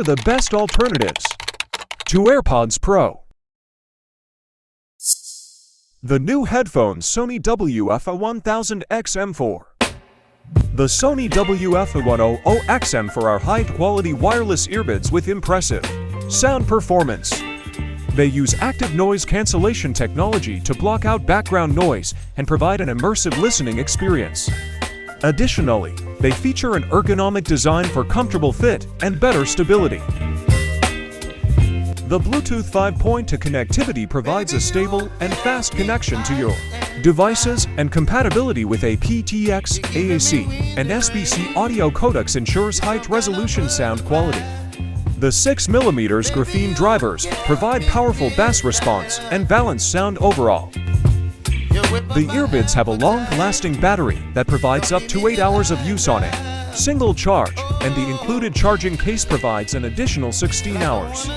the best alternatives to AirPods Pro. The new headphones Sony WF-1000XM4. The Sony WF-1000XM are high-quality wireless earbuds with impressive sound performance. They use active noise cancellation technology to block out background noise and provide an immersive listening experience. Additionally, they feature an ergonomic design for comfortable fit and better stability. The Bluetooth 5.2 connectivity provides a stable and fast connection to your devices, and compatibility with aptX, AAC, and SBC audio codecs ensures high-resolution sound quality. The 6mm graphene drivers provide powerful bass response and balanced sound overall. The earbuds have a long-lasting battery that provides up to 8 hours of use on a single charge, and the included charging case provides an additional 16 hours.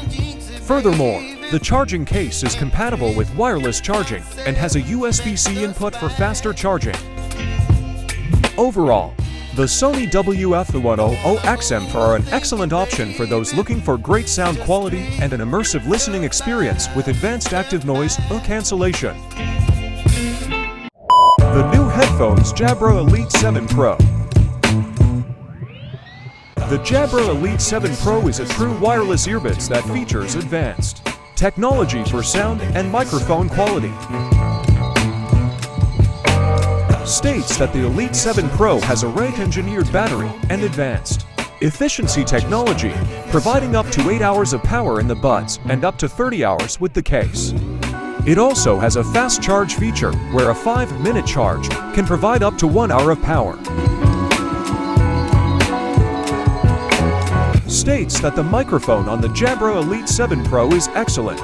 Furthermore, the charging case is compatible with wireless charging and has a USB-C input for faster charging. Overall, the Sony WF-1000XM are an excellent option for those looking for great sound quality and an immersive listening experience with advanced active noise cancellation. The new headphones Jabra Elite 7 Pro. The Jabra Elite 7 Pro is a true wireless earbuds that features advanced technology for sound and microphone quality. States that the Elite 7 Pro has a rate-engineered battery and advanced efficiency technology, providing up to 8 hours of power in the buds and up to 30 hours with the case. It also has a fast charge feature where a 5-minute charge can provide up to 1 hour of power. States that the microphone on the Jabra Elite 7 Pro is excellent.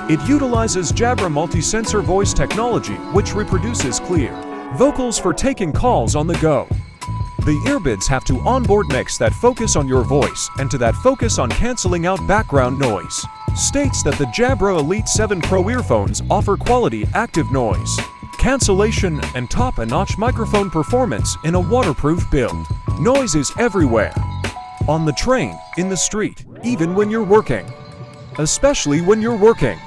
It utilizes Jabra multi-sensor voice technology, which reproduces clear vocals for taking calls on the go. The earbuds have to onboard mix that focus on your voice and to that focus on canceling out background noise. States that the Jabra Elite 7 Pro earphones offer quality active noise cancellation and top-notch microphone performance in a waterproof build. Noise is everywhere. On the train, in the street, even when you're working. Especially when you're working.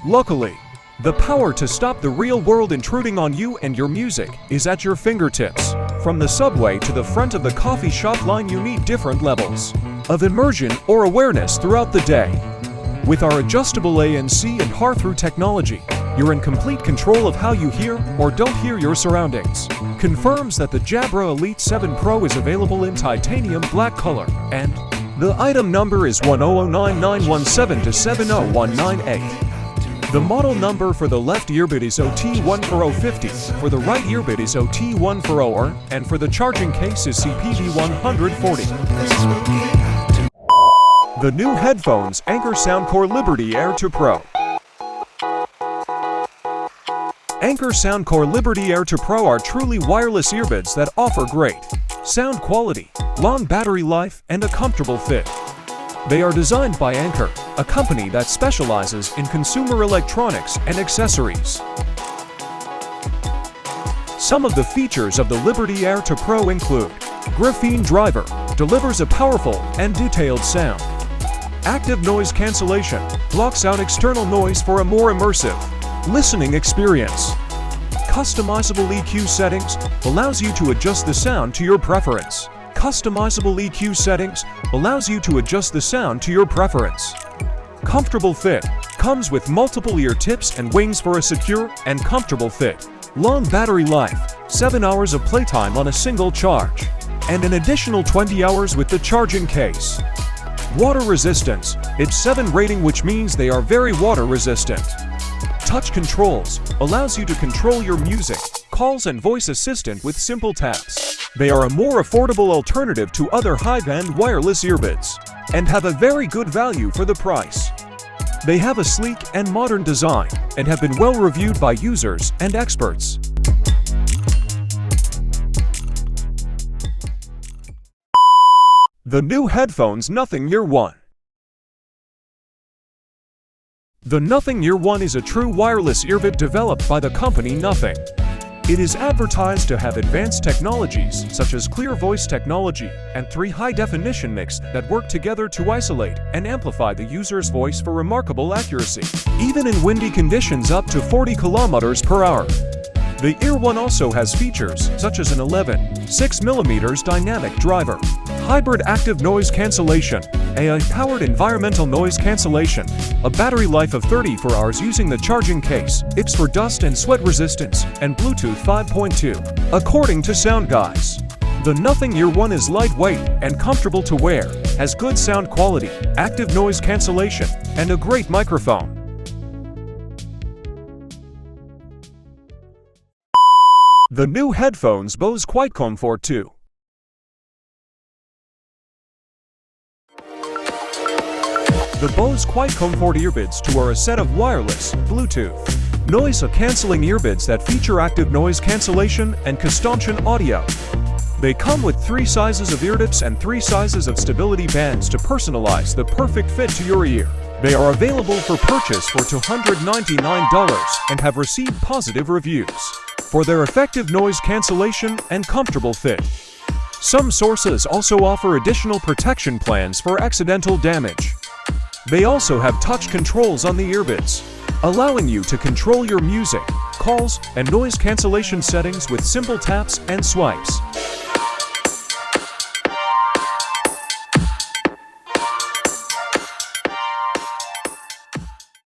Luckily, the power to stop the real world intruding on you and your music is at your fingertips. From the subway to the front of the coffee shop line, you need different levels of immersion or awareness throughout the day. With our adjustable ANC and hear-through technology, you're in complete control of how you hear or don't hear your surroundings. Confirms that the Jabra Elite 7 Pro is available in titanium black color, and the item number is 1009917 to 70198. The model number for the left earbud is OT14050, for the right earbud is OT140R, and for the charging case is CPV140. The new headphones Anker Soundcore Liberty Air 2 Pro. Anker Soundcore Liberty Air 2 Pro are truly wireless earbuds that offer great sound quality, long battery life, and a comfortable fit. They are designed by Anker, a company that specializes in consumer electronics and accessories. Some of the features of the Liberty Air 2 Pro include: graphene driver, delivers a powerful and detailed sound. Active noise cancellation, blocks out external noise for a more immersive listening experience. Customizable EQ settings, allows you to adjust the sound to your preference. Customizable EQ settings allows you to adjust the sound to your preference. Comfortable fit, comes with multiple ear tips and wings for a secure and comfortable fit. Long battery life, 7 hours of playtime on a single charge, and an additional 20 hours with the charging case. Water resistance, it's 7 rating, which means they are very water resistant. Touch controls, allows you to control your music, calls and voice assistant with simple taps. They are a more affordable alternative to other high-end wireless earbuds, and have a very good value for the price. They have a sleek and modern design, and have been well reviewed by users and experts. The new headphones Nothing Ear 1. The Nothing Ear 1 is a true wireless earbud developed by the company Nothing. It is advertised to have advanced technologies such as clear voice technology and 3 high-definition mix that work together to isolate and amplify the user's voice for remarkable accuracy, even in windy conditions up to 40 kilometers per hour. The Ear One also has features such as an 11.6mm dynamic driver, hybrid active noise cancellation, AI-powered environmental noise cancellation, a battery life of 34 hours using the charging case, IPS for dust and sweat resistance, and Bluetooth 5.2. According to Sound Guys, the Nothing Ear One is lightweight and comfortable to wear, has good sound quality, active noise cancellation, and a great microphone. The new headphones Bose QuietComfort 2. The Bose QuietComfort earbuds 2 are a set of wireless, Bluetooth, noise-canceling earbuds that feature active noise cancellation and custom audio. They come with 3 sizes of ear tips and 3 sizes of stability bands to personalize the perfect fit to your ear. They are available for purchase for $299 and have received positive reviews for their effective noise cancellation and comfortable fit. Some sources also offer additional protection plans for accidental damage. They also have touch controls on the earbuds, allowing you to control your music, calls, and noise cancellation settings with simple taps and swipes.